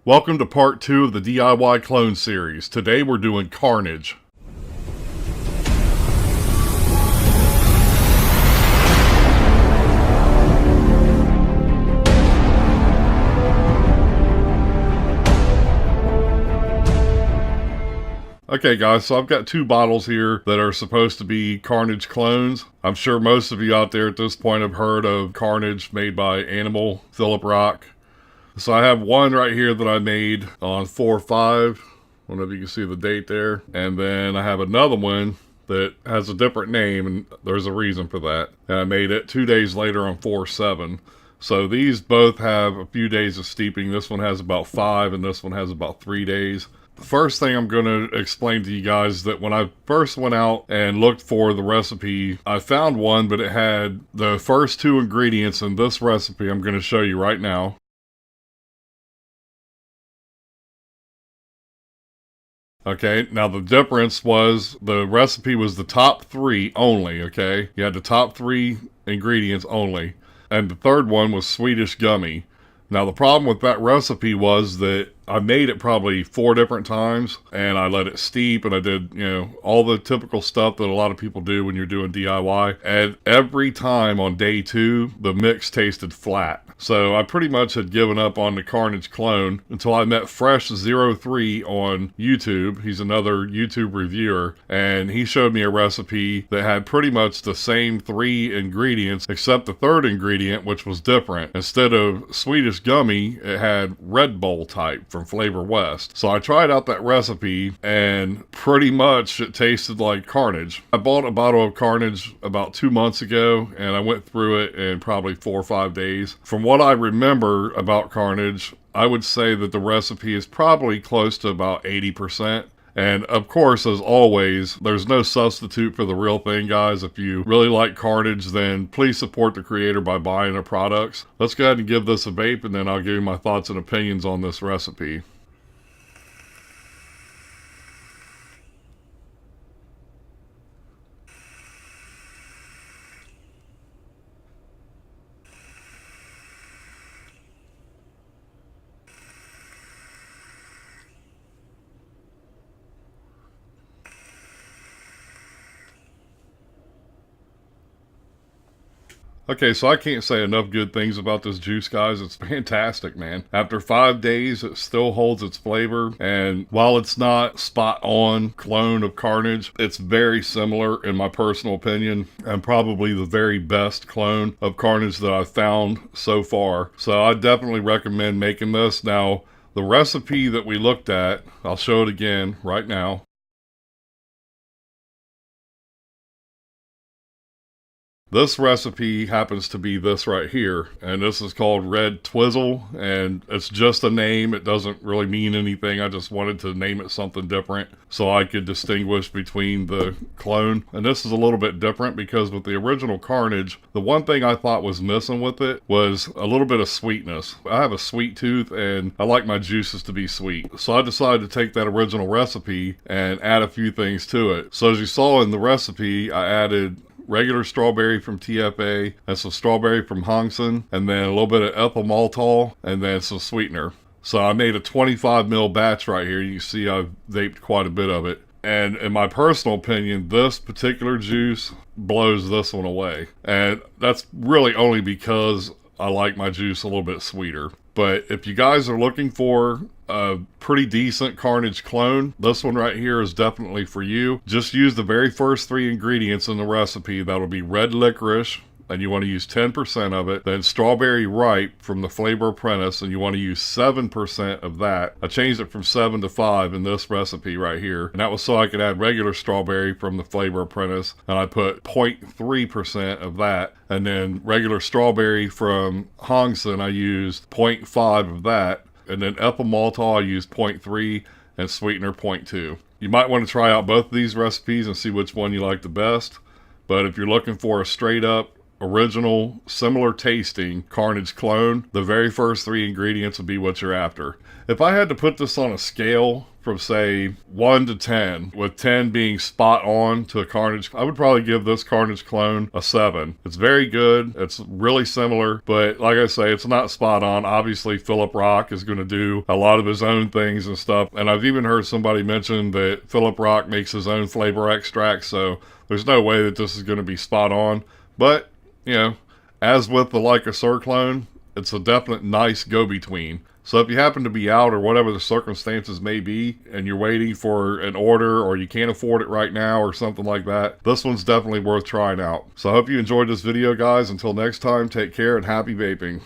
Welcome to part 2 of the DIY clone series. Today we're doing Carnage. Okay guys, so I've got two bottles here that are supposed to be Carnage clones. I'm sure most of you out there at this point have heard of Carnage made by ANML, Philip Rock. So I have one right here that I made on 4/5. I don't know if you can see the date there. And then I have another one that has a different name, and there's a reason for that. And I made it 2 days later on 4/7. So these both have a few days of steeping. This one has about 5 and this one has about 3 days. The first thing I'm going to explain to you guys is that when I first went out and looked for the recipe, I found one, but it had the first two ingredients in this recipe I'm going to show you right now. Okay, now the difference was the recipe was the top 3 only, okay? You had the top 3 ingredients only. And the third one was Swedish gummy. Now the problem with that recipe was that I made it probably 4 different times and I let it steep and I did, all the typical stuff that a lot of people do when you're doing DIY. And every time on day 2, the mix tasted flat. So I pretty much had given up on the Carnage clone until I met Fresh03 on YouTube. He's another YouTube reviewer, and he showed me a recipe that had pretty much the same 3 ingredients except the third ingredient, which was different. Instead of Swedish gummy, it had Red Bull type from Flavor West. So I tried out that recipe and pretty much it tasted like Carnage. I bought a bottle of Carnage about 2 months ago and I went through it in probably 4 or 5 days. From what I remember about Carnage, I would say that the recipe is probably close to about 80%. And of course, as always, there's no substitute for the real thing, guys. If you really like Carnage, then please support the creator by buying their products. Let's go ahead and give this a vape, and then I'll give you my thoughts and opinions on this recipe. Okay, so I can't say enough good things about this juice, guys. It's fantastic, man. After 5 days, it still holds its flavor. And while it's not spot on clone of Carnage, it's very similar in my personal opinion, and probably the very best clone of Carnage that I've found so far. So I definitely recommend making this. Now, the recipe that we looked at, I'll show it again right now. This recipe happens to be this right here, and this is called Red Twizzle, and it's just a name. It doesn't really mean anything. I just wanted to name it something different so I could distinguish between the clone. And this is a little bit different because with the original Carnage, the one thing I thought was missing with it was a little bit of sweetness. I have a sweet tooth and I like my juices to be sweet. So I decided to take that original recipe and add a few things to it. So as you saw in the recipe, I added regular strawberry from TFA, and some strawberry from Hangsen, and then a little bit of ethyl maltol, and then some sweetener. So I made a 25 ml batch right here. You can see I've vaped quite a bit of it. And in my personal opinion, this particular juice blows this one away. And that's really only because I like my juice a little bit sweeter. But if you guys are looking for a pretty decent Carnage clone, this one right here is definitely for you. Just use the very first 3 ingredients in the recipe. That'll be red licorice, and you want to use 10% of it. Then strawberry ripe from the Flavor Apprentice, and you want to use 7% of that. I changed it from 7 to 5 in this recipe right here. And that was so I could add regular strawberry from the Flavor Apprentice. And I put 0.3% of that. And then regular strawberry from Hangsen, I used 0.5 of that. And then ethyl maltol, I used 0.3 and sweetener 0.2. You might want to try out both of these recipes and see which one you like the best. But if you're looking for a straight up original, similar tasting Carnage clone, the very first 3 ingredients would be what you're after. If I had to put this on a scale from say 1 to 10, with 10 being spot on to a Carnage, I would probably give this Carnage clone a 7. It's very good. It's really similar, but like I say, it's not spot on. Obviously, Philip Rock is going to do a lot of his own things and stuff, and I've even heard somebody mention that Philip Rock makes his own flavor extract, so there's no way that this is going to be spot on. But, you know, as with the Like a Sir clone, it's a definite nice go-between. So if you happen to be out or whatever the circumstances may be and you're waiting for an order or you can't afford it right now or something like that, this one's definitely worth trying out. So I hope you enjoyed this video, guys. Until next time, take care and happy vaping.